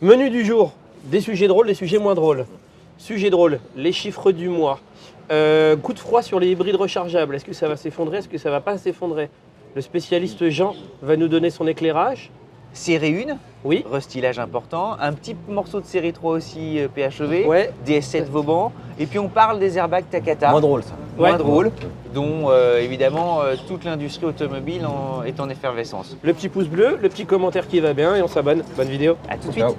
Menu du jour, des sujets drôles, des sujets moins drôles. Sujet drôle, les chiffres du mois. Coup de froid sur les hybrides rechargeables. Est-ce que ça va s'effondrer? Est-ce que ça va pas s'effondrer? Le spécialiste Jean va nous donner son éclairage. Série 1, Oui. restylage important. Un petit morceau de série 3 aussi PHEV. Ouais. DS7 Vauban. Et puis on parle des airbags Takata. Moins drôle ça. Moins Ouais. drôle, dont évidemment toute l'industrie automobile est en effervescence. Le petit pouce bleu, le petit commentaire qui va bien et on s'abonne. Bonne vidéo. A tout de Ciao. suite.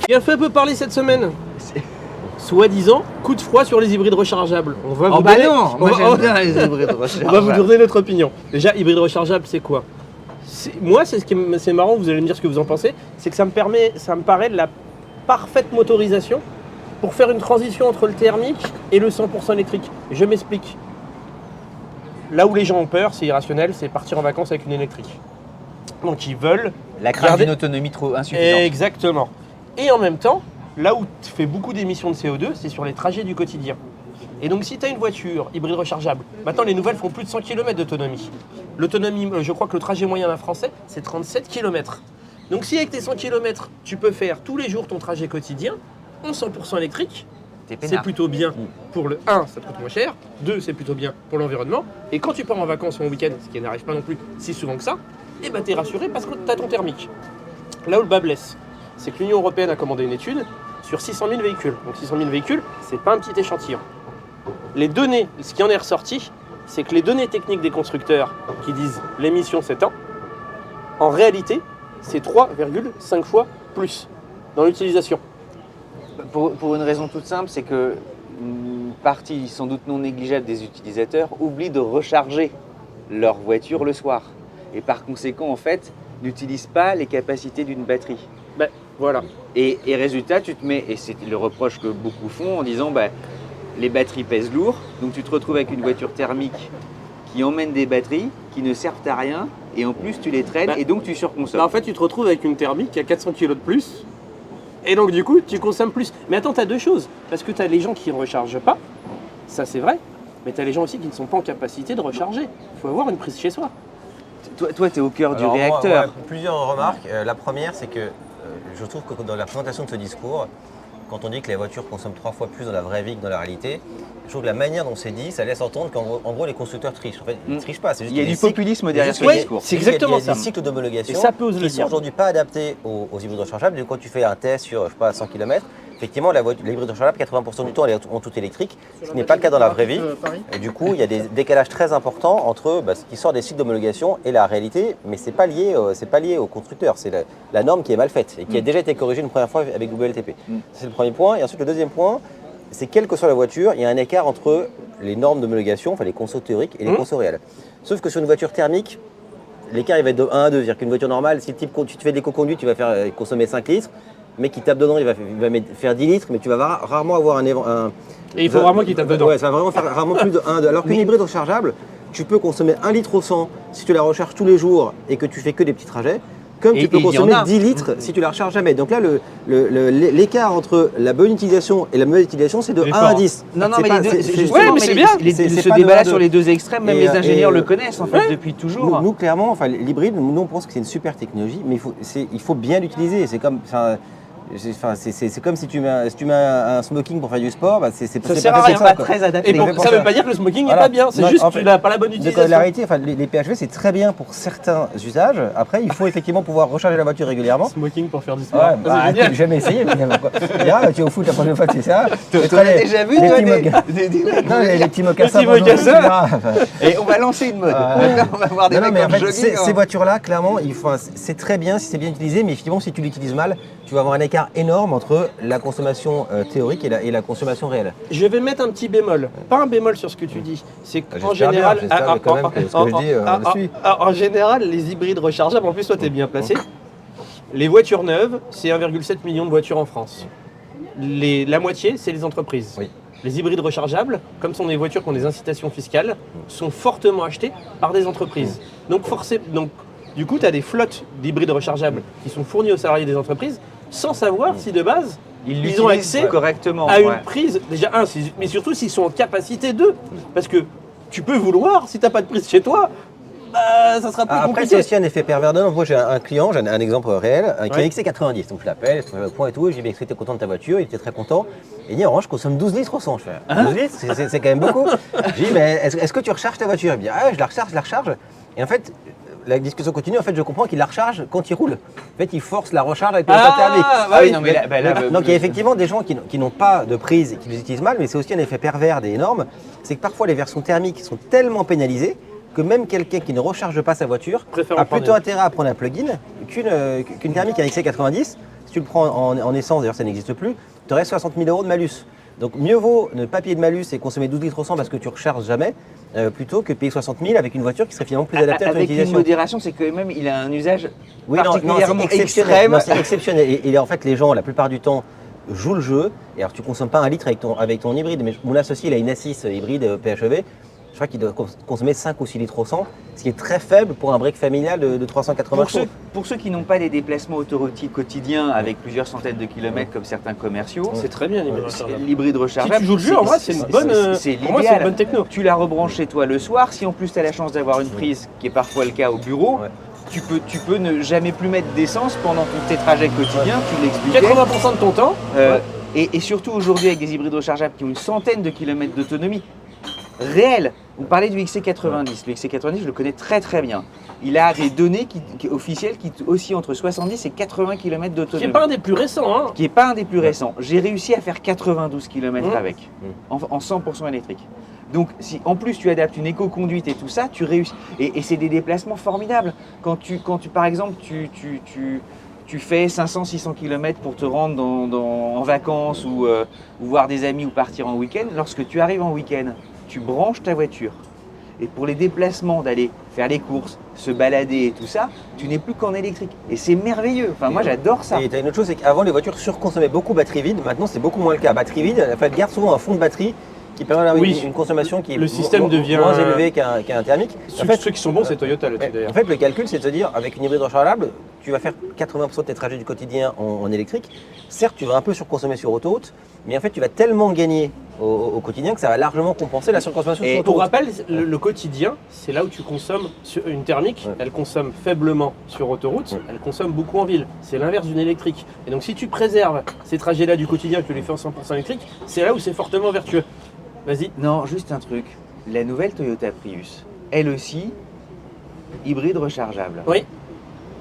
Bien fait, peu parler cette semaine. Soi-disant, coup de froid sur les hybrides rechargeables. On va Oh vous bah donner- non, moi on va- j'aime bien les hybrides On va vous rechargeables. donner notre opinion. Déjà, hybride rechargeable, c'est quoi? Moi, c'est marrant, vous allez me dire ce que vous en pensez, c'est que ça me paraît de la parfaite motorisation pour faire une transition entre le thermique et le 100% électrique. Je m'explique. Là où les gens ont peur, c'est irrationnel, c'est partir en vacances avec une électrique. Donc ils veulent. La crainte Regardez. d'une autonomie trop insuffisante. Exactement. Et en même temps, là où tu fais beaucoup d'émissions de CO2, c'est sur les trajets du quotidien. Et donc si tu as une voiture hybride rechargeable, maintenant les nouvelles font plus de 100 km d'autonomie. L'autonomie, je crois que le trajet moyen d'un Français, c'est 37 km. Donc si avec tes 100 km, tu peux faire tous les jours ton trajet quotidien en 100% électrique, T'es c'est peinard. plutôt bien pour le 1, ça te coûte moins cher, 2, c'est plutôt bien pour l'environnement, et quand tu pars en vacances ou en week-end, ce qui n'arrive pas non plus si souvent que ça, et ben t'es rassuré parce que tu as ton thermique. Là où le bas blesse, c'est que l'Union Européenne a commandé une étude sur 600 000 véhicules. Donc 600 000 véhicules, c'est pas un petit échantillon. Les données, ce qui en est ressorti, c'est que les données techniques des constructeurs qui disent l'émission c'est tant, en réalité, c'est 3,5 fois plus dans l'utilisation. Pour une raison toute simple, c'est que une partie sans doute non négligeable des utilisateurs oublie de recharger leur voiture le soir. Et par conséquent, en fait, n'utilisent pas les capacités d'une batterie. Ben voilà. Et résultat, tu te mets, et c'est le reproche que beaucoup font en disant bah, les batteries pèsent lourd, donc tu te retrouves avec une voiture thermique qui emmène des batteries qui ne servent à rien, et en plus tu les traînes, Bah, et donc tu surconsommes. En fait, tu te retrouves avec une thermique qui a 400 kg de plus. Et donc, du coup, tu consommes plus. Mais attends, tu as deux choses. Parce que tu as les gens qui ne rechargent pas. Ça, c'est vrai. Mais tu as les gens aussi qui ne sont pas en capacité de recharger. Il faut avoir une prise chez soi. Toi, tu es au cœur du Alors, moi, réacteur. ouais, plusieurs remarques. La première, c'est que je trouve que dans la présentation de ce discours, quand on dit que les voitures consomment 3 fois plus dans la vraie vie que dans la réalité, je trouve que la manière dont c'est dit, ça laisse entendre qu'en gros les constructeurs trichent. En fait, ils ne trichent pas. C'est juste Il y a qu'il du des cycles- populisme il y a derrière juste ce qu'il y a- discours. C'est exactement il y a ça. des cycles d'homologation Et ça peut ose le qui sont dire. aujourd'hui pas adaptés aux hybrides rechargeables. Et quand tu fais un test sur, je sais pas, 100 km, effectivement, l'hybride rechargeable, 80% du temps, elle est en tout électrique, ce qui n'est pas le cas dans la vraie vie. Et du coup, il y a des décalages très importants entre ce qui sort des cycles d'homologation et la réalité, mais c'est pas lié au constructeur. C'est la norme qui est mal faite et qui a déjà été corrigée une première fois avec WLTP. C'est le premier point. Et ensuite, le deuxième point, c'est quelle que soit la voiture, il y a un écart entre les normes d'homologation, enfin les consos théoriques et les consos réels. Sauf que sur une voiture thermique, l'écart il va être de 1 à 2. C'est-à-dire qu'une voiture normale, si tu te fais de l'éco-conduite, tu vas faire consommer 5 litres. Le mec qui tape dedans, il va faire 10 litres, mais tu vas rarement avoir un Et il faut vraiment qu'il tape dedans. Ouais, ça va vraiment faire rarement plus de 1 à 2. Alors qu'une hybride rechargeable, tu peux consommer 1 litre au 100 si tu la recharges tous les jours et que tu fais que des petits trajets. Comme Et tu peux il y en consommer a. 10 litres si tu la recharges jamais. Donc là, l'écart entre la bonne utilisation et la mauvaise utilisation, c'est de Il est 1 fort. à 10. Non, C'est mais pas- les deux, c'est- justement, Ouais, mais c'est bien. c'est Ce pas de débat-là 1 à 2. sur les deux extrêmes, même Et, les ingénieurs et, le connaissent en fait depuis toujours. Nous, clairement, enfin, l'hybride, nous, on pense que c'est une super technologie, mais il faut bien l'utiliser. C'est comme, c'est comme si tu mets un smoking pour faire du sport, bah, c'est Ça pas sert à fait rien. pour pas ça, quoi. très adapté. Et bon, pour ça ne ça. veut pas dire que le smoking n'est Voilà. pas bien. C'est Non, juste en que tu fait, n'as pas la bonne Donc, utilisation. la réalité, enfin, les PHEV, c'est très bien pour certains usages. Après, il faut effectivement pouvoir recharger la voiture régulièrement. Smoking pour faire du sport. Ouais, Ça, bah, c'est génial. j'ai jamais essayé, finalement. Quoi. Tu es au foot la prochaine fois, c'est ça. T'en C'est as très- déjà vu les toi, petits moca- Non, les petits mocassins. Les petits bonjour, mocassins. etc. Et on va lancer une mode. On va voir des Non, non, mecs mais en en fait, jogging. ces voitures-là, clairement, c'est très bien si c'est bien utilisé, mais effectivement, si tu l'utilises mal, tu vas avoir un écart énorme entre la consommation théorique et la consommation réelle. Je vais mettre un petit bémol. Pas un bémol sur ce que tu dis. C'est qu'en J'espère bien, général. j'espère quand même que ce que je dis, le suit. En général, les hybrides rechargeables, en plus, toi, tu es bien placé. Les voitures neuves, c'est 1,7 million de voitures en France. La moitié, c'est les entreprises. Oui. Les hybrides rechargeables, comme sont des voitures qui ont des incitations fiscales, sont fortement achetées par des entreprises. Donc, du coup, tu as des flottes d'hybrides rechargeables qui sont fournies aux salariés des entreprises sans savoir si de base, ils ont l'utilisent accès correctement. à une ouais. prise, déjà mais surtout s'ils sont en capacité d'eux. Parce que tu peux vouloir, si tu n'as pas de prise chez toi, bah, ça sera plus Après, compliqué. c'est aussi un effet pervers de l'homme. Moi, j'ai un client, j'ai un exemple réel, qui a un XC90. Donc, je l'appelle, je fais le point et tout. Je lui dis, est-ce que tu es content de ta voiture? Il était très content. Et il dit, orange, je consomme 12 litres au 100. Je fais, 12 litres, c'est quand même beaucoup. Je dis, mais est-ce que tu recharges ta voiture? Il me dit, ah, je la recharge. Et en fait, la discussion continue. En fait, je comprends qu'il la recharge quand il roule. En fait, il force la recharge avec le moteur thermique. Ah oui, non, mais là, Donc, il y a effectivement des gens qui n'ont pas de prise et qui les utilisent mal, mais c'est aussi un effet pervers des normes. C'est que parfois, les versions thermiques sont tellement pénalisées que même quelqu'un qui ne recharge pas sa voiture Préfère a en prendre plutôt une. intérêt à prendre un plug-in qu'une thermique, un XC90. Si tu le prends en essence, d'ailleurs ça n'existe plus, tu aurais 60 000 € de malus. Donc mieux vaut ne pas payer de malus et consommer 12 litres au 100 parce que tu recharges jamais, plutôt que payer 60 000 avec une voiture qui serait finalement plus adaptée à ton avec une utilisation. modération, c'est quand même, il a un usage Oui, non, particulièrement c'est exceptionnel. extrême. Non, c'est exceptionnel. Et en fait, les gens, la plupart du temps, jouent le jeu. Et alors, tu consommes pas un litre avec ton hybride. Mais mon associé, il a une A6 hybride PHEV. Je crois qu'il doit consommer 5 ou 6 litres au 100, ce qui est très faible pour un break familial de 380 chevaux. Pour ceux qui n'ont pas des déplacements autoroutiers quotidiens avec plusieurs centaines de kilomètres comme certains commerciaux, C'est très bien l'hybride rechargeable. l'hybride Si rechargeable, tu joues le jeu, en vrai, c'est une bonne. c'est Pour moi, c'est une l'idéal. bonne techno. Tu la rebranches chez toi le soir. Si en plus tu as la chance d'avoir une prise, qui est parfois le cas au bureau, Ouais. tu peux ne jamais plus mettre d'essence pendant tes trajets quotidiens. Tu l'expliquais. 80% de ton temps. Et surtout aujourd'hui avec des hybrides rechargeables qui ont une centaine de kilomètres d'autonomie réelle. Vous parlez du XC90. Le XC90, je le connais très très bien. Il a des données officielles qui oscillent entre 70 et 80 km Qui d'autonomie. n'est pas un des plus récents. Hein. Qui n'est pas un des plus récents. J'ai réussi à faire 92 km Mmh. avec, en 100% électrique. Donc si en plus tu adaptes une éco-conduite et tout ça, tu réussis. Et c'est des déplacements formidables. Quand tu par exemple, tu fais 500-600 km pour te rendre en vacances ou voir des amis ou partir en week-end, lorsque tu arrives en week-end, tu branches ta voiture. Et pour les déplacements, d'aller faire les courses, se balader et tout ça, tu n'es plus qu'en électrique. Et c'est merveilleux. Enfin, moi, j'adore ça. Et tu as une autre chose, c'est qu'avant les voitures surconsommaient beaucoup batterie vide, maintenant c'est beaucoup moins le cas. Batterie vide, elle garde souvent un fond de batterie qui permet d'avoir Oui. une consommation qui est Le système devient- moins élevée qu'un thermique. Ceux qui sont bons, c'est Toyota là-dessus En d'ailleurs. fait, le calcul, c'est de se dire, avec une hybride rechargeable, tu vas faire 80% de tes trajets du quotidien en électrique. Certes, tu vas un peu surconsommer sur autoroute, mais en fait, tu vas tellement gagner au quotidien que ça va largement compenser la surconsommation Et sur Pour autoroute. rappel, le quotidien, c'est là où tu consommes une thermique, Ouais. elle consomme faiblement sur autoroute, Ouais. elle consomme beaucoup en ville. C'est l'inverse d'une électrique. Et donc si tu préserves ces trajets-là du quotidien, que tu les fais en 100% électrique, c'est là où c'est fortement vertueux. Vas-y. Non, juste un truc. La nouvelle Toyota Prius, elle aussi, hybride rechargeable. Oui,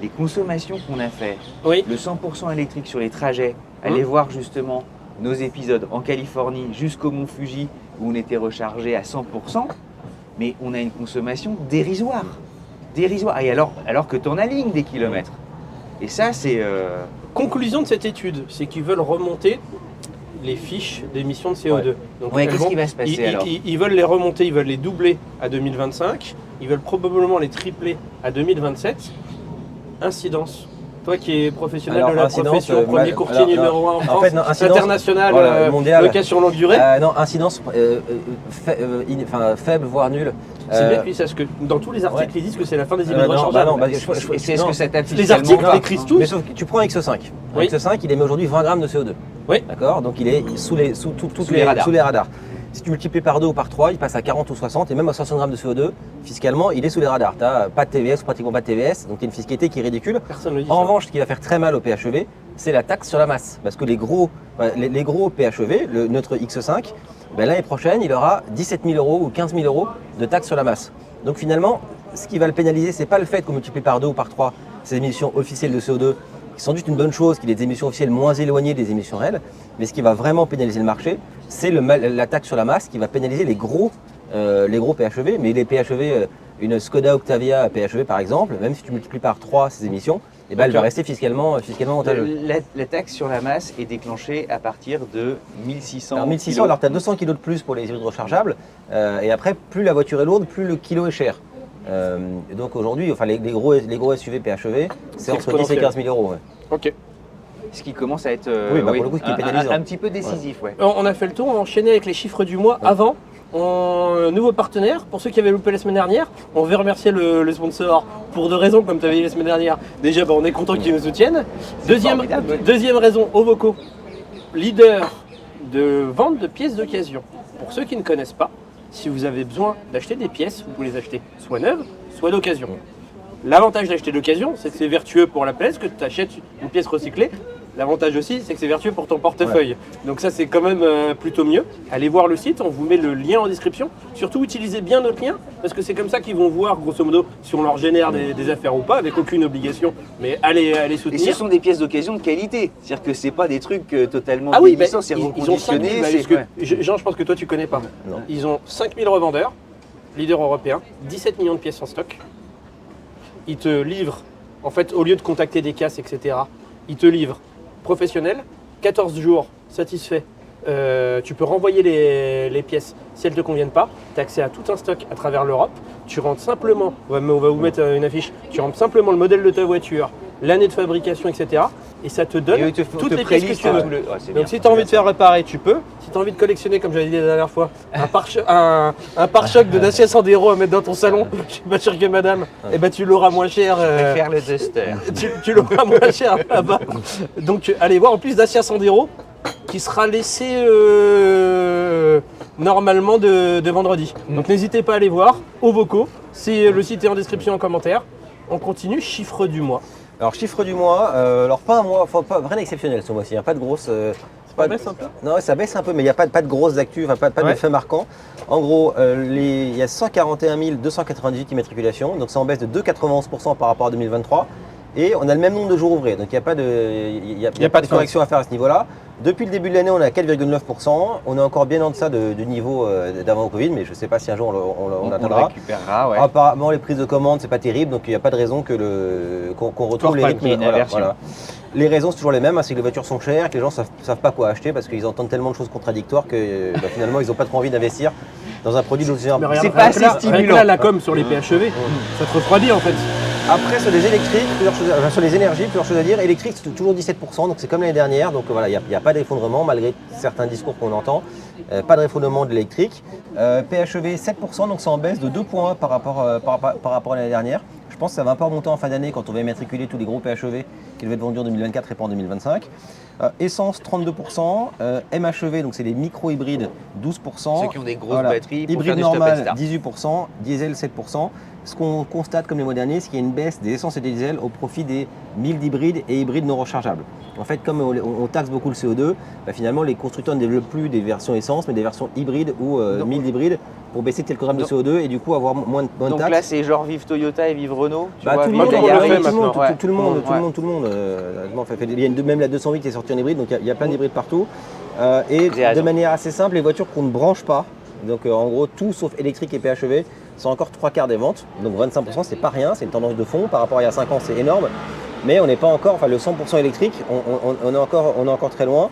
Les consommations qu'on a fait, oui. le 100% électrique sur les trajets, allez voir justement nos épisodes en Californie jusqu'au Mont Fuji où on était rechargé à 100%, mais on a une consommation dérisoire. Dérisoire. Et alors que tu en alignes des kilomètres. Et ça, c'est... Conclusion de cette étude, c'est qu'ils veulent remonter les fiches d'émissions de CO2. Donc, Ouais, elles qu'est-ce vont- qui va se passer alors ils veulent les remonter, ils veulent les doubler à 2025, ils veulent probablement les tripler à 2027. Incidence. Toi qui es professionnel Alors, de la incidence, profession, premier mal- courtier alors, numéro 1 en France, fait, non, incidence, international, voilà, mondial. location longue durée, Non, incidence faible, voire nulle. c'est bien qu'ils sachent que dans tous les articles, ouais. ils disent que c'est la fin des hybrides non, rechargeables. bah non, bah, Et c'est ce non. que ça t'affiche Les tellement articles pas. l'écrivent tous. Mais sauf que tu prends un X5. Un Oui. X5, il émet aujourd'hui 20 grammes de CO2. Oui. D'accord. Donc il est sous les radars. Si tu multiplies par 2 ou par 3, il passe à 40 ou 60, et même à 60 grammes de CO2, fiscalement, il est sous les radars. Tu n'as pas de TVS, ou pratiquement pas de TVS, donc tu as une fiscalité qui est ridicule. Personne ne le dit. En ça. revanche, ce qui va faire très mal au PHEV, c'est la taxe sur la masse. Parce que les gros PHEV, notre X5, ben, l'année prochaine, il aura 17 000 € ou 15 000 € de taxe sur la masse. Donc finalement, ce qui va le pénaliser, c'est pas le fait qu'on multiplie par 2 ou par 3 ces émissions officielles de CO2, qui sont juste une bonne chose, qu'il y ait des émissions officielles moins éloignées des émissions réelles, mais ce qui va vraiment pénaliser le marché, c'est la taxe sur la masse qui va pénaliser les gros PHEV. Mais les PHEV, une Skoda Octavia PHEV par exemple, même si tu multiplies par 3 ces émissions, eh ben, elle va rester fiscalement avantageuse. La taxe sur la masse est déclenchée à partir de 1600 Alors 1600, kilos. alors tu as 200 kg de plus pour les hybrides rechargeables, et après, plus la voiture est lourde, plus le kilo est cher. Et donc aujourd'hui, enfin, les gros SUV PHEV, c'est entre 10 et exponentiel. 15 000 €. Ouais. Ok. Ce qui commence à être Oui, bah, pour le coup, ce qui est pénalisant. un petit peu décisif. Ouais. On a fait le tour, on va enchaîner avec les chiffres du mois. Avant, nouveau partenaire, pour ceux qui avaient loupé la semaine dernière, on veut remercier le sponsor pour deux raisons, comme tu avais dit la semaine dernière. Déjà, on est content qu'ils nous soutiennent. formidable, ouais. Deuxième raison, Ovoco, leader de vente de pièces d'occasion. Pour ceux qui ne connaissent pas, si vous avez besoin d'acheter des pièces, vous pouvez les acheter soit neuves, soit d'occasion. L'avantage d'acheter d'occasion, c'est que c'est vertueux pour la pièce, que tu achètes une pièce recyclée. L'avantage aussi, c'est que c'est vertueux pour ton portefeuille. Ouais. Donc ça, c'est quand même plutôt mieux. Allez voir le site, on vous met le lien en description. Surtout, utilisez bien notre lien, parce que c'est comme ça qu'ils vont voir, grosso modo, si on leur génère des affaires ou pas, avec aucune obligation. Mais allez soutenir. Et ce sont des pièces d'occasion de qualité. C'est-à-dire que c'est pas des trucs totalement vieillissants, c'est ils ont 5 000, Jean, je pense que toi, tu connais pas. Non. Ils ont 5000 revendeurs, leader européen, 17 millions de pièces en stock. Ils te livrent, en fait, au lieu de contacter des casses, etc., ils te livrent professionnel, 14 jours, satisfait. Tu peux renvoyer les pièces si elles ne te conviennent pas. Tu as accès à tout un stock à travers l'Europe. Tu rentres simplement, on va vous mettre une affiche, tu rentres simplement le modèle de ta voiture, l'année de fabrication, etc. Et ça te donne toutes les pièces que tu veux. Donc si tu as envie de faire réparer, tu peux. Si tu as envie de collectionner, comme j'avais dit la dernière fois, un pare-choc de Dacia Sandero à mettre dans ton salon, je suis pas sûr que madame, et ben tu l'auras moins cher. Faire le duster. Tu l'auras moins cher là-bas. Donc allez voir, en plus Dacia Sandero, qui sera laissé normalement de vendredi. Donc n'hésitez pas à aller voir, au vocaux, le site est en description en commentaire. On continue, chiffre du mois. Alors chiffre du mois, alors pas un mois, enfin, pas rien d'exceptionnel ce mois-ci, pas de grosse... Ça baisse un peu ? Non, ça baisse un peu, mais il n'y a pas de grosses actus, pas de faits marquants. En gros, il y a 141 298 immatriculations, donc c'est en baisse de 2,91% par rapport à 2023. Et on a le même nombre de jours ouvrés, donc il n'y a pas de correction à faire à ce niveau-là. Depuis le début de l'année, on est à 4,9%. On est encore bien en deçà du niveau d'avant le Covid, mais je ne sais pas si un jour on atteindra. On récupérera, ouais. Apparemment, les prises de commandes, c'est pas terrible, donc il n'y a pas de raison qu'on retrouve les rythmes. Voilà. Les raisons, c'est toujours les mêmes, c'est que les voitures sont chères, que les gens ne savent pas quoi acheter parce qu'ils entendent tellement de choses contradictoires que finalement, ils n'ont pas trop envie d'investir dans un produit d'aussi simple. C'est pas assez stimulant. Là, la com sur les PHEV, ça te refroidit en fait. Après, sur les électriques, sur les énergies, plusieurs choses à dire. Électrique, c'est toujours 17%, donc c'est comme l'année dernière. Donc voilà, il n'y a pas d'effondrement malgré certains discours qu'on entend. Pas d'effondrement de l'électrique. PHEV, 7%, donc c'est en baisse de 2 points par rapport à l'année dernière. Je pense que ça va un peu remonter en fin d'année quand on va immatriculer tous les gros PHEV qui devaient être vendus en 2024 et pas en 2025. Essence 32%, MHEV, donc c'est les micro-hybrides 12%. Ceux qui ont des grosses batteries pour hybride faire du normal stop and start. 18%, diesel 7%. Ce qu'on constate comme les mois derniers, c'est qu'il y a une baisse des essences et des diesels au profit des mildes hybrides et hybrides non rechargeables. En fait, comme on taxe beaucoup le CO2, finalement les constructeurs ne développent plus des versions essence mais des versions hybrides ou mildes hybrides pour baisser tel gramme de CO2 et du coup avoir moins de taxes. Donc là, c'est genre vive Toyota et vive Renault. Tout le monde, tout le monde. Il y a même la 208 qui est sortie en hybride, donc il y a plein d'hybrides partout. Et de manière assez simple, les voitures qu'on ne branche pas, donc en gros tout sauf électrique et PHEV, sont encore 3/4 des ventes. Donc 25%, c'est pas rien, c'est une tendance de fond. Par rapport à il y a 5 ans, c'est énorme. Mais on n'est pas encore, le 100% électrique, on est encore très loin.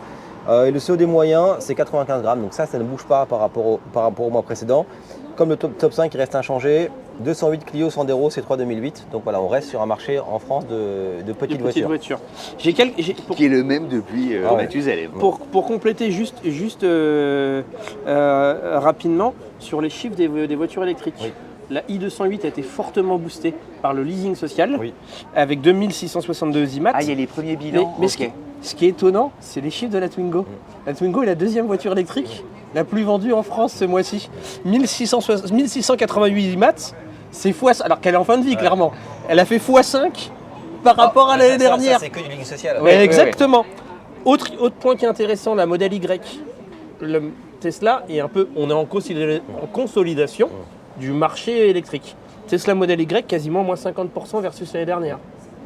Et le COD moyen, c'est 95 grammes. Donc ça ne bouge pas par rapport au mois précédent. Comme le top 5 qui reste inchangé, 208 Clio Sandero C3 2008. Donc voilà, on reste sur un marché en France de petites voitures. Qui est le même depuis Mathusalem. Pour compléter juste rapidement sur les chiffres des voitures électriques. Oui. La i208 a été fortement boostée par le leasing social, avec 2662 IMAT. Ah, il y a les premiers bilans. Mais ce qui est étonnant, c'est les chiffres de la Twingo. La Twingo est la deuxième voiture électrique la plus vendue en France ce mois-ci. 1688 IMAT, c'est x, alors qu'elle est en fin de vie, clairement. Elle a fait x5 par rapport à l'année dernière. Ça, c'est que du leasing social. Exactement. Autre point qui est intéressant, la modèle Y. Le Tesla est on est en consolidation du marché électrique. Tesla Model Y, quasiment moins 50% versus l'année dernière.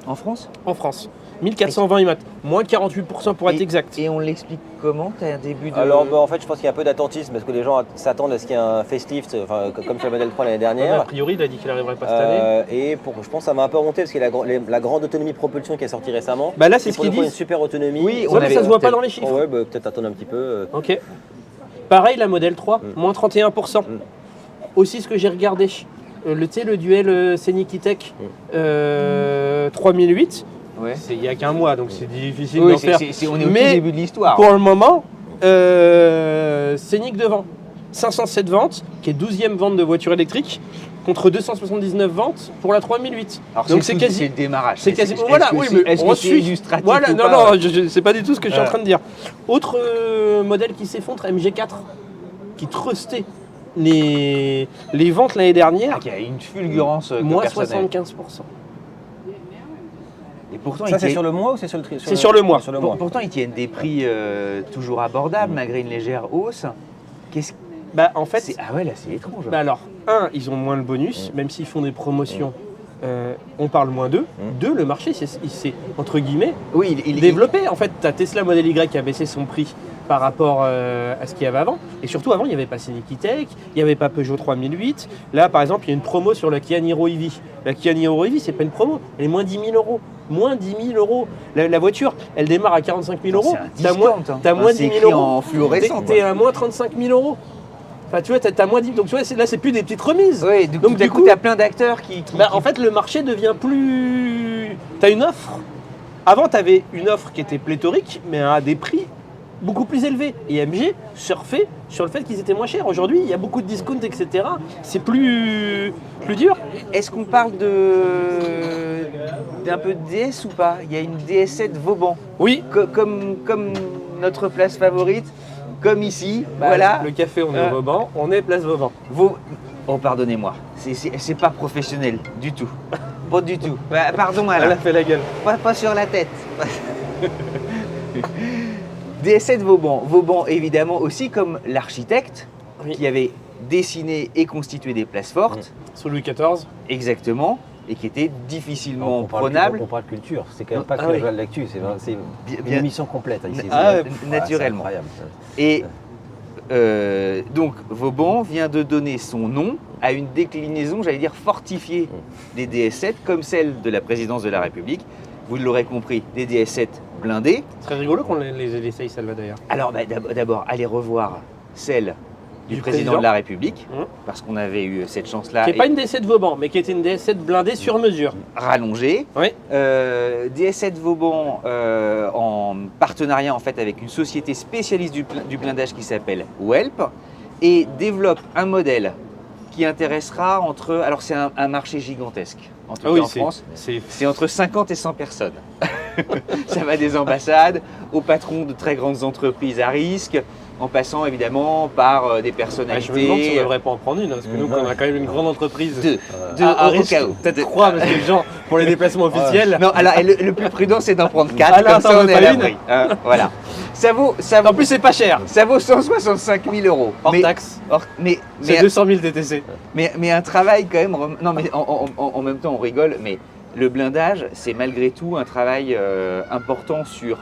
En France ? En France. 1420 IMAT, moins 48% pour être exact. Et on l'explique comment ? Tu as un début de... Alors en fait, je pense qu'il y a un peu d'attentisme parce que les gens s'attendent à ce qu'il y ait un facelift, comme sur le Model 3 l'année dernière. A priori, il a dit qu'il n'arriverait pas cette année. Et je pense que ça m'a un peu remonté parce qu'il y a la grande autonomie propulsion qui est sortie récemment. Là, c'est ce qu'ils disent. Une super autonomie. Oui, mais ça se voit pas dans les chiffres. Ouais, peut-être attendre un petit peu. Ok. Pareil, la Model 3, moins 31%. Aussi, ce que j'ai regardé, le duel Scenic E-Tech 3008, c'est il y a qu'un mois, donc c'est difficile d'en faire. On est au tout début de l'histoire. Pour le moment, Scenic devant. 507 ventes, qui est 12e vente de voiture électrique, contre 279 ventes pour la 3008. Alors donc c'est quasi le démarrage. C'est quasi. Voilà, oui, mais est-ce que c'est illustratif voilà, ou non, pas, c'est pas du tout ce que je suis en train de dire. Autre modèle qui s'effondre, MG4, qui trustait les ventes l'année dernière, Il y a une fulgurance que moins personne n'avait. 75%. Et pourtant, Ça, ils c'est tiennent- sur le mois ou c'est sur le tri C'est sur le mois. Sur le mois. pourtant, ils tiennent des prix toujours abordables malgré une légère hausse. Qu'est-ce Bah, en fait, Ah ouais, là, c'est étrange. bah alors, ils ont moins le bonus, même s'ils font des promotions, on parle moins d'eux. Deux, le marché, il s'est, entre guillemets, oui, développé. En fait, tu as Tesla Model Y qui a baissé son prix par rapport à ce qu'il y avait avant. Et surtout, avant, il n'y avait pas Cinetech, il n'y avait pas Peugeot 3008. Là, par exemple, il y a une promo sur la Kia Niro EV. La Kia Niro EV, c'est pas une promo, elle est moins 10 000 euros. Moins 10 000 euros. La voiture, elle démarre à 45 000 euros. C'est un discount, hein. T'as moins 10 C'est 000 écrit euros. en fluorescent, T'es quoi. à moins 35 000 euros. Enfin, tu vois, t'as moins 10 000. Donc, tu vois, là, c'est plus des petites remises. Oui, donc du coup, tu as plein d'acteurs qui. En fait, le marché devient plus. T'as une offre. Avant, t'avais une offre qui était pléthorique, mais à des prix beaucoup plus élevés. Et MG surfait sur le fait qu'ils étaient moins chers. Aujourd'hui, il y a beaucoup de discounts, etc. C'est plus dur. Est-ce qu'on parle d'un peu de DS ou pas? Il y a une DS7 Vauban. Oui. Comme notre place favorite, comme ici, Bah, voilà. Le café, on est au Vauban. On est place Vauban. Oh, pardonnez-moi, c'est pas professionnel du tout. Pas du tout. Bah, pardon, Elle Alain. a fait la gueule. Pas sur la tête. DS7 Vauban. Vauban, évidemment, aussi comme l'architecte Oui. qui avait dessiné et constitué des places fortes, Sous Louis XIV. exactement, et qui était difficilement On prenable. parle culture, c'est quand même pas que Ah oui. de l'actu, c'est une émission complète ici. Ah, C'est naturellement. incroyable. Et donc Vauban vient de donner son nom à une déclinaison, j'allais dire fortifiée, des DS7, comme celle de la présidence de la République. Vous l'aurez compris, des DS7 blindés. C'est très rigolo qu'on les essaye, celle-là d'ailleurs. Alors d'abord, allez revoir celle du président de la République, parce qu'on avait eu cette chance-là. Qui n'est pas une DS7 Vauban, mais qui était une DS7 blindée sur mesure. Rallongée. Oui. DS7 Vauban en partenariat en fait avec une société spécialiste du blindage qui s'appelle Welp et développe un modèle qui intéressera alors c'est un marché gigantesque, en tout cas en France, c'est entre 50 et 100 personnes. Ça va des ambassades aux patrons de très grandes entreprises à risque, en passant évidemment par des personnalités. Je me demande si on ne devrait pas en prendre une, parce que nous, on a quand même une grande entreprise. Deux au cas où. Peut-être 3, parce que les gens, pour les déplacements officiels. Non, alors le plus prudent c'est d'en prendre 4, Ah là, comme t'en ça on veux est à pas une l'abri. Voilà. En plus, c'est pas cher. Ça vaut 165 000 euros. Hors taxe. C'est 200 000 TTC. Mais un travail quand même. Non, mais en même temps, on rigole, mais le blindage, c'est malgré tout un travail important sur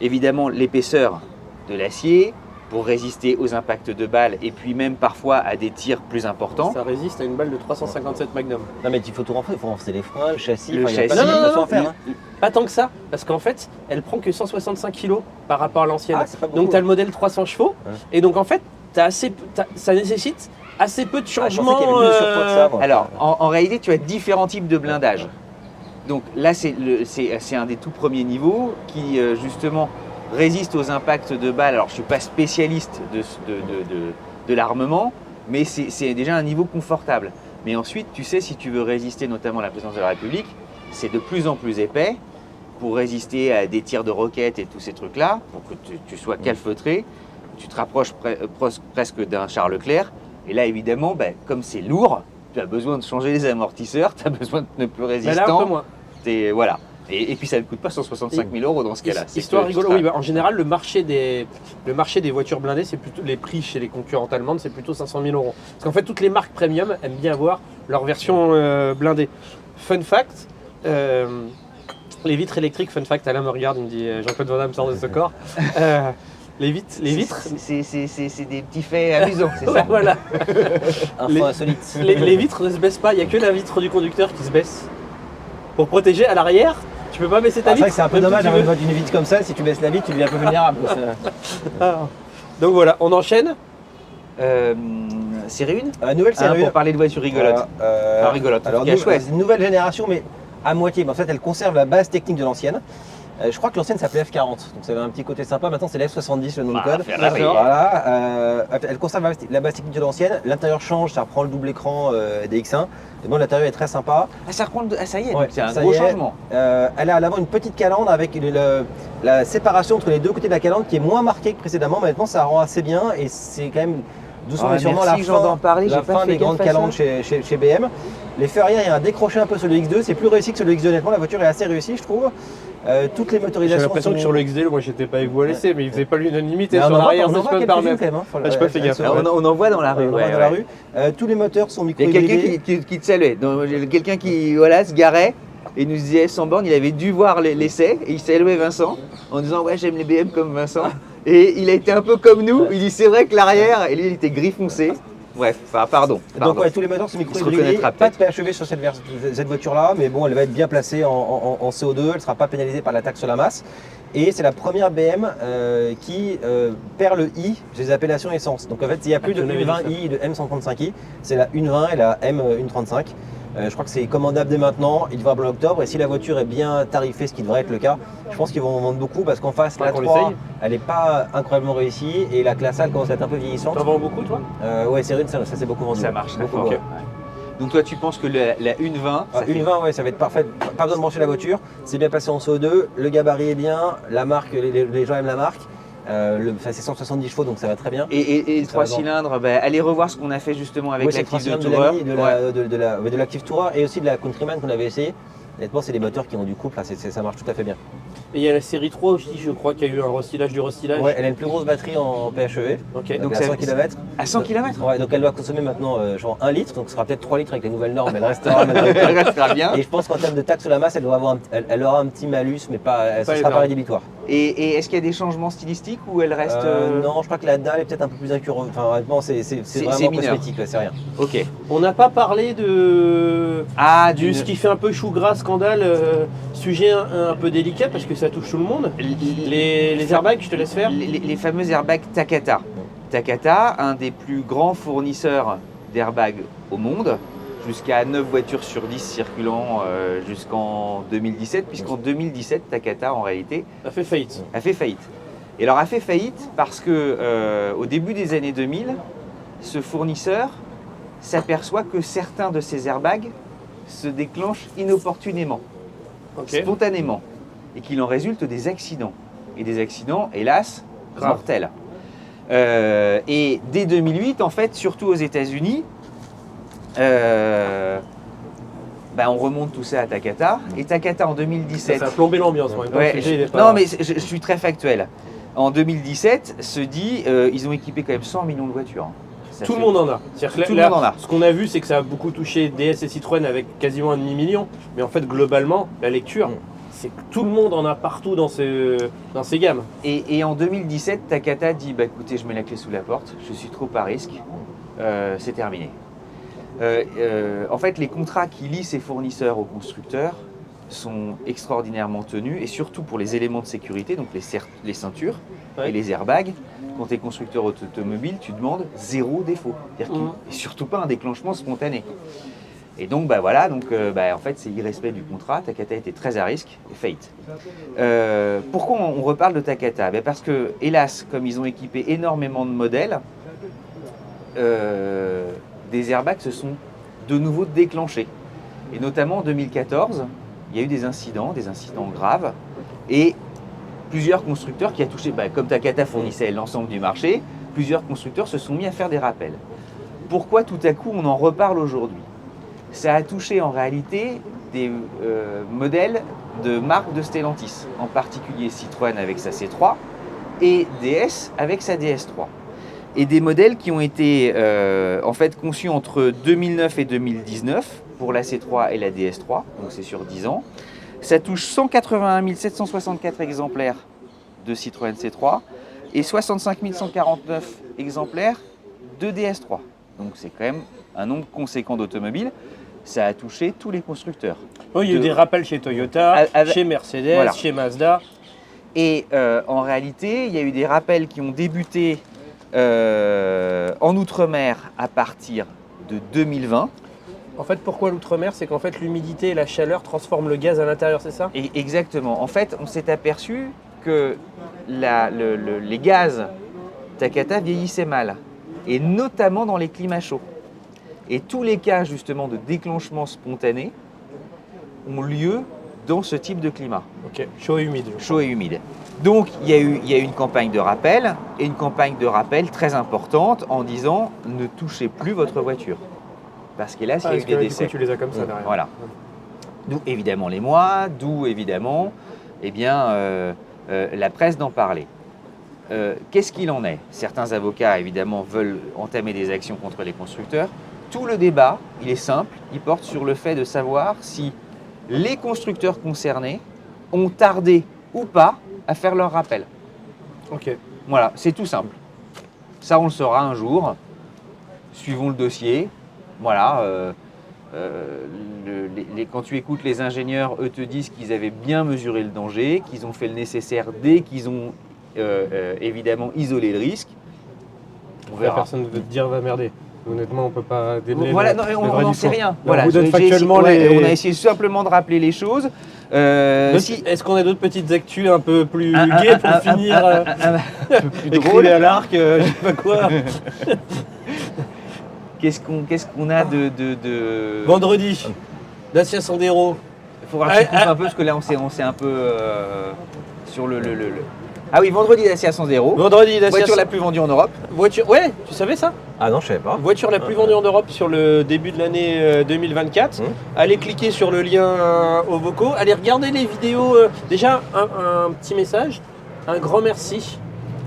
évidemment l'épaisseur de l'acier pour résister aux impacts de balles et puis même parfois à des tirs plus importants. Ça résiste à une balle de 357 Magnum. Non mais il faut tout renforcer, il faut renforcer les freins, le châssis, Le il y a pas châssis. de Non, façon à faire. Hein. Pas tant que ça, parce qu'en fait, elle prend que 165 kg par rapport à l'ancienne. Ah, c'est pas beaucoup. Donc tu as le modèle 300 chevaux, Ouais. et donc en fait, ça nécessite assez peu de Ah, je pensais changements. qu'il y avait plus de surpoids que ça, moi. Alors, en réalité, tu as différents types de blindage. Donc là, c'est un des tout premiers niveaux qui, justement, résiste aux impacts de balles. Alors, je ne suis pas spécialiste de l'armement, mais c'est déjà un niveau confortable. Mais ensuite, tu sais, si tu veux résister notamment à la présidence de la République, c'est de plus en plus épais pour résister à des tirs de roquettes et tous ces trucs-là, pour que tu sois calfeutré. Tu te rapproches presque d'un Charles Leclerc. Et là, évidemment, comme c'est lourd, tu as besoin de changer les amortisseurs, tu as besoin de ne plus Mais résistant. là, un peu moins. Voilà. Et puis ça ne coûte pas 165 000 euros dans ce cas-là. C'est Histoire que tu rigolo, seras- oui, en général, le marché des voitures blindées, c'est plutôt les prix chez les concurrentes allemandes, c'est plutôt 500 000 euros. Parce qu'en fait, toutes les marques premium aiment bien avoir leur version blindée. Fun fact, les vitres électriques, fun fact, Alain me regarde, il me dit Jean-Claude Van Damme sort de ce corps. Les vitres. C'est des petits faits amusants, c'est ça? Voilà. Info insolite. Les vitres ne se baissent pas, il n'y a que la vitre du conducteur qui se baisse. Pour protéger à l'arrière, tu peux pas baisser ta C'est vrai vitre. que c'est un peu même si dommage tu d'avoir veux. une vitre comme ça, si tu baisses la vitre, tu deviens un peu vulnérable. Donc voilà, on enchaîne. Série 1 Nouvelle série. Pour parler de voitures rigolotes. Enfin, rigolote, en Alors, tout cas, chouette. c'est une nouvelle génération, mais à moitié. En fait, elle conserve la base technique de l'ancienne. Je crois que l'ancienne s'appelait F40, donc ça avait un petit côté sympa. Maintenant, c'est l'F70, le nom de code. Ferrari. Voilà. Elle conserve la base technique de l'ancienne. L'intérieur change, ça reprend le double écran des X1. Et bon, l'intérieur est très sympa. Ah, ça reprend ça y est, Ouais, donc c'est un ça gros y est. changement. Elle a à l'avant une petite calandre avec la séparation entre les deux côtés de la calandre qui est moins marquée que précédemment. Mais maintenant, ça rend assez bien et c'est quand même doucement Ah, mais sûrement merci, Jean, d'en parler, j'ai la pas fin fait des grandes gaffe à ça. calandres chez BM. Les feux arrière, il y a un décroché un peu sur le X2, c'est plus réussi que sur le X2 honnêtement, la voiture est assez réussie je trouve. Toutes les J'ai motorisations l'impression que sur le XD, moi j'étais pas avec vous à l'essai, mais il faisait pas l'unanimité Mais sur l'arrière, on si en je voit peux me quelques-unes permettre. quand même. Hein. J'ai pas fait gaffe. On en voit dans la rue. On en voit ouais, dans la ouais. rue. Tous les moteurs sont Il y a micro-hybridés. quelqu'un qui te saluait. Donc, quelqu'un qui voilà, se garait et nous disait sans borne, il avait dû voir l'essai et il saluait Vincent en disant ouais j'aime les BM comme Vincent. Et il a été un peu comme nous. Il dit c'est vrai que l'arrière, et lui il était gris foncé. Bref, enfin, pardon. Donc ouais, tous les moteurs sont se micro-hybridés. reconnaîtra Pas de PHEV sur cette voiture-là, mais bon, elle va être bien placée en CO2, elle ne sera pas pénalisée par la taxe sur la masse. Et c'est la première BM qui perd le I des appellations essence. Donc en fait, il n'y a plus de U20i et de M135i, c'est la 1.20 et la M135. Je crois que c'est commandable dès maintenant, il devrait avoir l'octobre. Et si la voiture est bien tarifée, ce qui devrait être le cas, je pense qu'ils vont en vendre beaucoup parce qu'en face, la 3, elle n'est pas incroyablement réussie et la classe A elle commence à être un peu vieillissante. T'en vends beaucoup toi? Ouais, c'est ça s'est beaucoup vendu. Ça marche beaucoup. fort. Ouais. Donc toi tu penses que la 1.20, ça fait- 1.20, ouais, ça va être parfait. Pas besoin de brancher la voiture. C'est bien passé en CO2. Le gabarit est bien. La marque, les gens aiment la marque. C'est 170 chevaux, donc ça va très bien. Et Ça 3 va dans- cylindres, bah, allez revoir ce qu'on a fait justement avec Oui, c'est le l'actif de principe Tourer. de l'Active Tourer et aussi de la Countryman qu'on avait essayé. Honnêtement, c'est des moteurs qui ont du couple, là, ça marche tout à fait bien. Et il y a la série 3 aussi, je crois qu'il y a eu un restylage du restylage. Ouais, elle a une plus grosse batterie en PHEV, Ok. donc Donc à ça- 100 km. À 100 km Ouais, donc elle doit consommer maintenant genre 1 litre, donc ce sera peut-être 3 litres avec les nouvelles normes, elle restera malgré tout. Elle restera bien. Et je pense qu'en termes de taxe sur la masse, elle aura un petit malus, mais ce sera énorme. pas rédhibitoire. Et est-ce qu'il y a des changements stylistiques ou elle reste. Non, je crois que la dalle est peut-être un peu plus incurvée. Enfin, honnêtement, c'est vraiment mineur. cosmétique, ouais, c'est rien. Ok. On n'a pas parlé de Du ce qui fait un peu chou gras scandale, sujet un peu délicat parce que ça touche tout le monde. Les airbags, je te laisse faire. Les fameux airbags Takata. Takata, un des plus grands fournisseurs d'airbags au monde, jusqu'à 9 voitures sur 10 circulant jusqu'en 2017, puisqu'en 2017, Takata, en réalité, Ça fait faillite. a fait faillite. Et alors a fait faillite parce que au début des années 2000, ce fournisseur s'aperçoit que certains de ces airbags se déclenchent inopportunément, Ok. spontanément, et qu'il en résulte des accidents. Et des accidents, hélas, Grave. mortels. Et dès 2008, en fait, surtout aux États-Unis, on remonte tout ça à Takata. Et Takata en Ça 2017. a plombé l'ambiance. En même temps, Ouais, le sujet, il est pas- non, mais je suis très factuel. En 2017, se dit, ils ont équipé quand même 100 millions de voitures. Ça Tout le fait- monde en a. C'est-à-dire que Tout le là, monde en a. Ce qu'on a vu, c'est que ça a beaucoup touché DS et Citroën avec quasiment un demi-million. Mais en fait, globalement, la lecture, c'est que tout le monde en a partout dans ces gammes. Et en 2017, Takata dit bah écoutez, je mets la clé sous la porte, je suis trop à risque, c'est terminé. En fait, les contrats qui lient ces fournisseurs aux constructeurs sont extraordinairement tenus et surtout pour les éléments de sécurité, donc les ceintures Ouais. et les airbags. Quand tu es constructeur automobile, tu demandes 0 défaut, c'est-à-dire et surtout pas un déclenchement spontané. Et donc, en fait, c'est irrespect du contrat. Takata était très à risque et faillite. Pourquoi on reparle de Takata? Parce que, hélas, comme ils ont équipé énormément de modèles, des airbags se sont de nouveau déclenchés. Et notamment en 2014, il y a eu des incidents graves. Et plusieurs constructeurs qui a touché, comme Takata fournissait l'ensemble du marché, plusieurs constructeurs se sont mis à faire des rappels. Pourquoi tout à coup on en reparle aujourd'hui? Ça a touché en réalité des modèles de marque de Stellantis, en particulier Citroën avec sa C3 et DS avec sa DS3. Et des modèles qui ont été en fait conçus entre 2009 et 2019 pour la C3 et la DS3, donc c'est sur 10 ans. Ça touche 181 764 exemplaires de Citroën C3 et 65 149 exemplaires de DS3. Donc c'est quand même un nombre conséquent d'automobiles. Ça a touché tous les constructeurs. Oui, il y a eu des rappels chez Toyota, chez Mercedes, Voilà. chez Mazda. Et en réalité, il y a eu des rappels qui ont débuté en Outre-mer à partir de 2020. En fait, pourquoi l'outre-mer? C'est qu'en fait, l'humidité et la chaleur transforment le gaz à l'intérieur, c'est ça? Et exactement. En fait, on s'est aperçu que les gaz Takata vieillissaient mal, et notamment dans les climats chauds. Et tous les cas justement de déclenchement spontané ont lieu dans ce type de climat, Ok, chaud et humide. chaud et humide. Donc il y a eu une campagne de rappel, et une campagne de rappel très importante en disant ne touchez plus votre voiture. Parce que là, il y a eu des décès. Tu les as comme ça derrière. Voilà. D'où évidemment les mois, d'où évidemment la presse d'en parler. Qu'est-ce qu'il en est? Certains avocats évidemment veulent entamer des actions contre les constructeurs. Tout le débat, il est simple, il porte sur le fait de savoir si les constructeurs concernés ont tardé ou pas à faire leur rappel. Ok. Voilà, c'est tout simple. Ça, on le saura un jour. Suivons le dossier. Voilà. Quand tu écoutes les ingénieurs, eux te disent qu'ils avaient bien mesuré le danger, qu'ils ont fait le nécessaire dès qu'ils ont évidemment isolé le risque. On La personne ne veut te dire va merder. Honnêtement, on peut pas démêler. Voilà, non, on n'en sait rien. Voilà, on vous donne factuellement les. On a essayé simplement de rappeler les choses. Est-ce qu'on a d'autres petites actus un peu plus gaies pour finir un peu plus écrire drôle à l'arc, je sais pas quoi. Qu'est-ce qu'on a de... Vendredi, Dacia Sandero. Il faudra que je coupe un peu parce que là on s'est un peu sur le. Ah oui, vendredi Dacia Sandero. Vendredi, Dacia Voiture la plus vendue en Europe. Voiture, ouais, tu savais ça? Ah non, je savais pas. Voiture la plus vendue en Europe sur le début de l'année 2024. Allez cliquer sur le lien au vocaux. Allez regarder les vidéos. Déjà, un petit message. Un grand merci.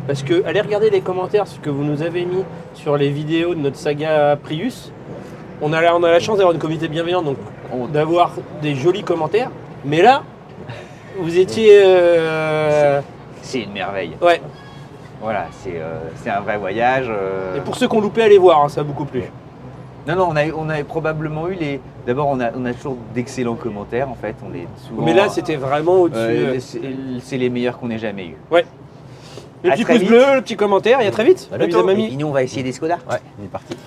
Parce que allez regarder les commentaires, ce que vous nous avez mis sur les vidéos de notre saga Prius. On a la chance d'avoir une communauté bienveillante, donc d'avoir des jolis commentaires. Mais là, vous étiez... C'est une merveille. Ouais. Voilà, c'est un vrai voyage. Et pour ceux qui ont loupé, allez voir, hein, ça a beaucoup plu. Non, on a probablement eu les... D'abord, on a toujours d'excellents commentaires, en fait. On est souvent... Mais là, c'était vraiment au-dessus. C'est les meilleurs qu'on ait jamais eu. Ouais. Le petit pouce bleu, le petit commentaire, et à très vite. À bientôt. Mamie. Et nous, on va essayer des Skoda. Ouais, il est parti.